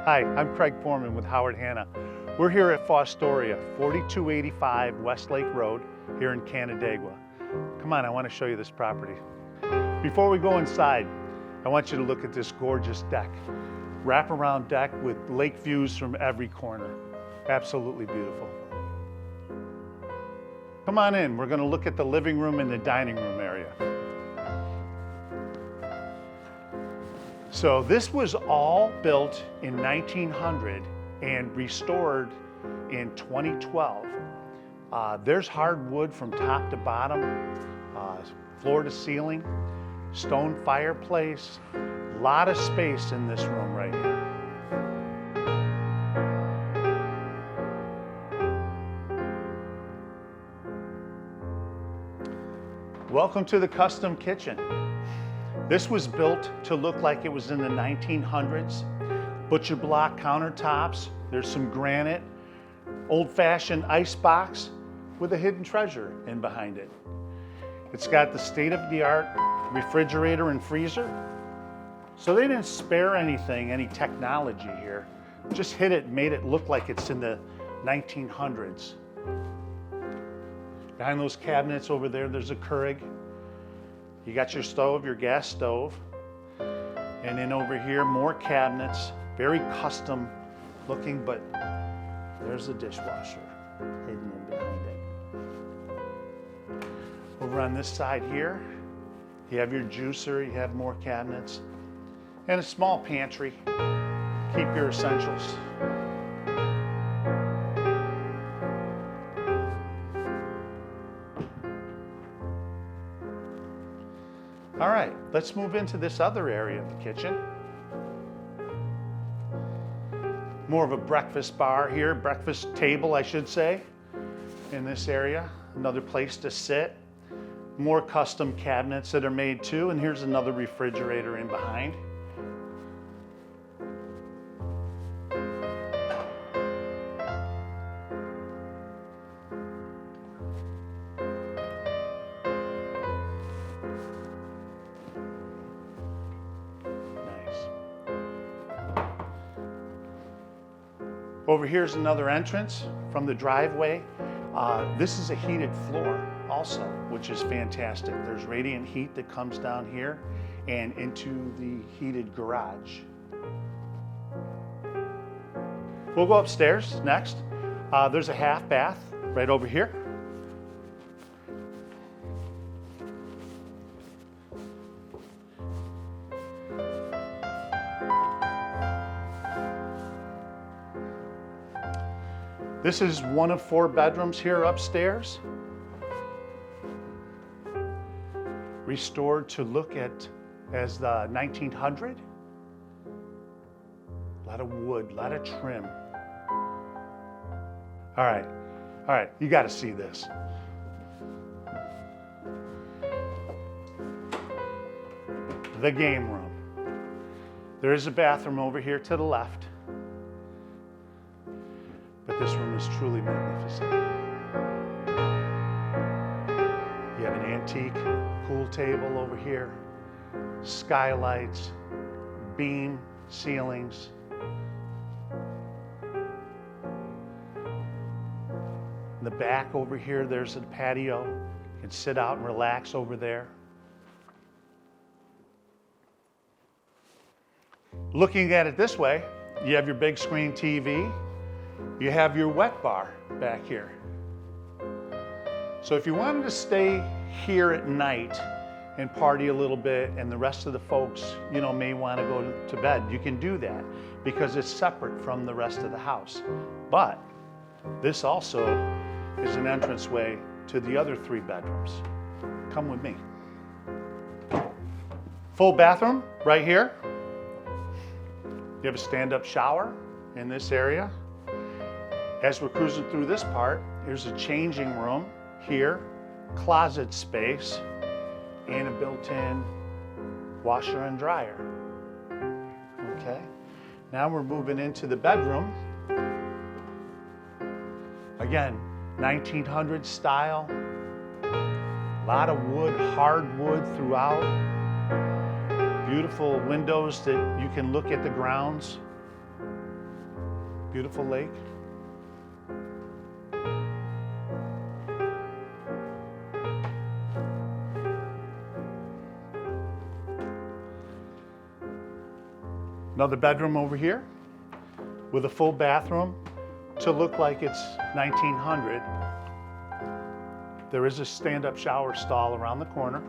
Hi, I'm Craig Foreman with Howard Hanna. We're here at Fostoria, 4285 West Lake Road here in Canandaigua. Come on, I want to show you this property. Before we go inside, I want you to look at this gorgeous deck. Wraparound deck with lake views from every corner. Absolutely beautiful. Come on in, we're going to look at the living room and the dining room area. So this was all built in 1900 and restored in 2012. There's hardwood from top to bottom, floor to ceiling, stone fireplace, a lot of space in this room right here. Welcome to the custom kitchen. This was built to look like it was in the 1900s. Butcher block countertops, there's some granite, old-fashioned ice box with a hidden treasure in behind it. It's got the state-of-the-art refrigerator and freezer. So they didn't spare anything, any technology here. Just hit it and made it look like it's in the 1900s. Behind those cabinets over there, there's a Keurig. You got your stove, your gas stove. And then over here, more cabinets, very custom looking, but there's a dishwasher hidden in behind it. Over on this side here, you have your juicer, you have more cabinets, and a small pantry. Keep your essentials. All right, let's move into this other area of the kitchen. More of a breakfast bar here, breakfast table, I should say, in this area. Another place to sit. More custom cabinets that are made too, and here's another refrigerator in behind. Over here's another entrance from the driveway. This is a heated floor also, which is fantastic. There's radiant heat that comes down here and into the heated garage. We'll go upstairs next. There's a half bath right over here. This is one of 4 bedrooms here upstairs. Restored to look at as the 1900. A lot of wood, a lot of trim. All right, you got to see this. The game room. There is a bathroom over here to the left. But this room is truly magnificent. You have an antique pool table over here, skylights, beam ceilings. In the back over here, there's a patio. You can sit out and relax over there. Looking at it this way, you have your big screen TV. You have your wet bar back here. So if you wanted to stay here at night and party a little bit and the rest of the folks, may want to go to bed, you can do that because it's separate from the rest of the house. But this also is an entranceway to the other 3 bedrooms. Come with me. Full bathroom right here. You have a stand-up shower in this area. As we're cruising through this part, here's a changing room here, closet space, and a built-in washer and dryer. Okay, now we're moving into the bedroom. Again, 1900 style, a lot of wood, hardwood throughout. Beautiful windows that you can look at the grounds. Beautiful lake. Another bedroom over here with a full bathroom to look like it's 1900. There is a stand-up shower stall around the corner.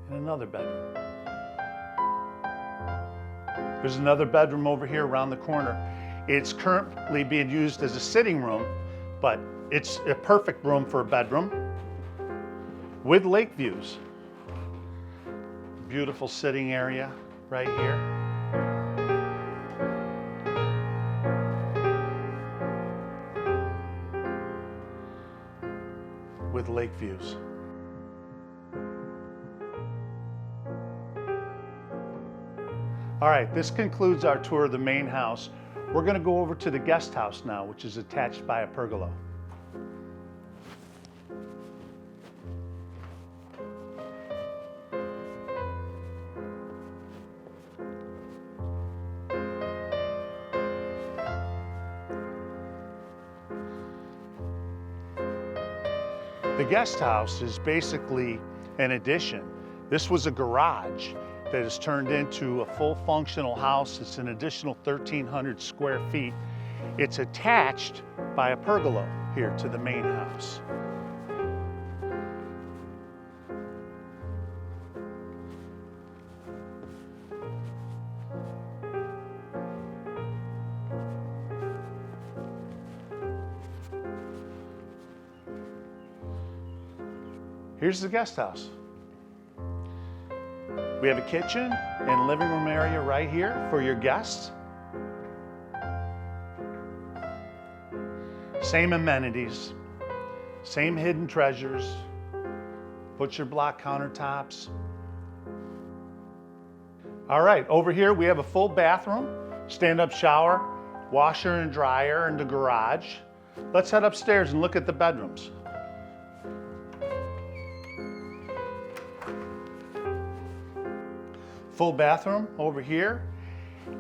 And another bedroom. There's another bedroom over here around the corner. It's currently being used as a sitting room, but it's a perfect room for a bedroom with lake views. Beautiful sitting area right here. With lake views. All right, this concludes our tour of the main house. We're going to go over to the guest house now, which is attached by a pergola. The guest house is basically an addition. This was a garage that is turned into a full functional house. It's an additional 1,300 square feet. It's attached by a pergola here to the main house. Here's the guest house. We have a kitchen and living room area right here for your guests. Same amenities, same hidden treasures, butcher block countertops. All right, over here we have a full bathroom, stand-up shower, washer and dryer in the garage. Let's head upstairs and look at the bedrooms. Full bathroom over here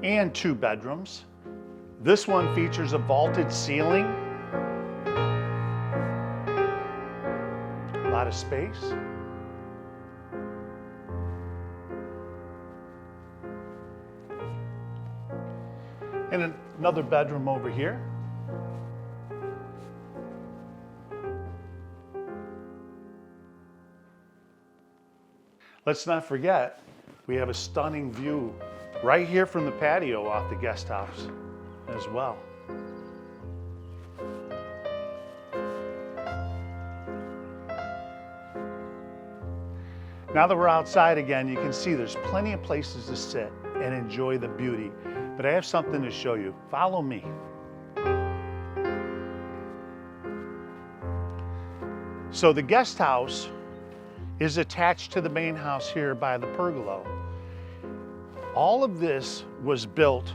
and 2 bedrooms. This one features a vaulted ceiling. A lot of space. And another bedroom over here. Let's not forget, we have a stunning view right here from the patio off the guest house as well. Now that we're outside again, you can see there's plenty of places to sit and enjoy the beauty. But I have something to show you. Follow me. So the guest house is attached to the main house here by the pergola. All of this was built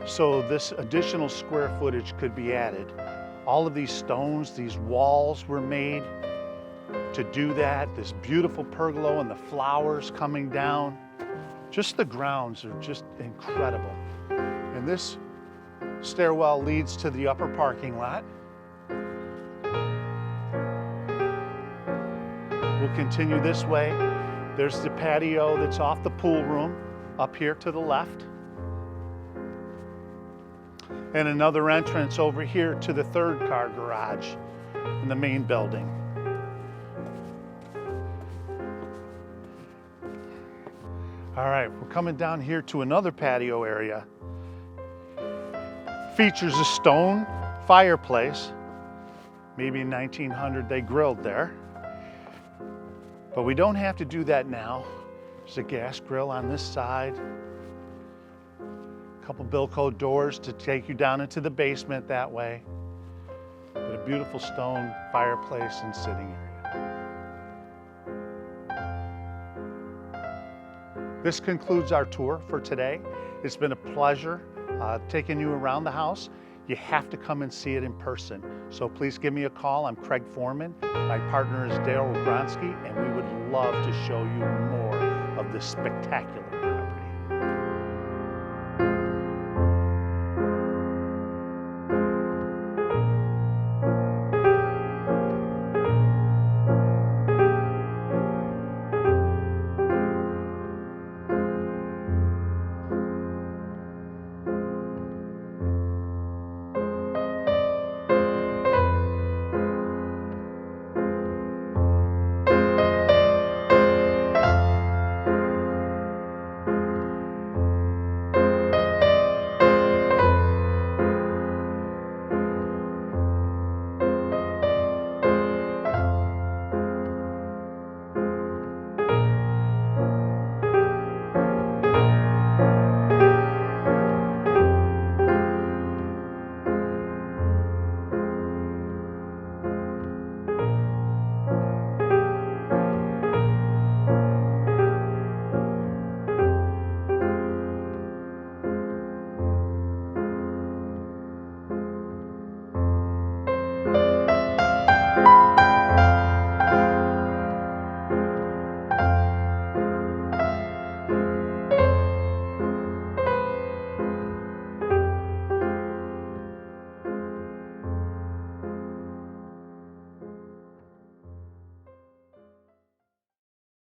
so this additional square footage could be added. All of these stones, these walls were made to do that. This beautiful pergola and the flowers coming down. Just the grounds are just incredible. And this stairwell leads to the upper parking lot. We'll continue this way. There's the patio that's off the pool room up here to the left. And another entrance over here to the 3rd car garage in the main building. All right, we're coming down here to another patio area. Features a stone fireplace. Maybe in 1900 they grilled there. But we don't have to do that now. There's a gas grill on this side. A couple Bilco doors to take you down into the basement that way. But a beautiful stone fireplace and sitting area. This concludes our tour for today. It's been a pleasure taking you around the house. You have to come and see it in person. So please give me a call. I'm Craig Foreman. My partner is Daryl Gronsky, and we would love to show you more of this spectacular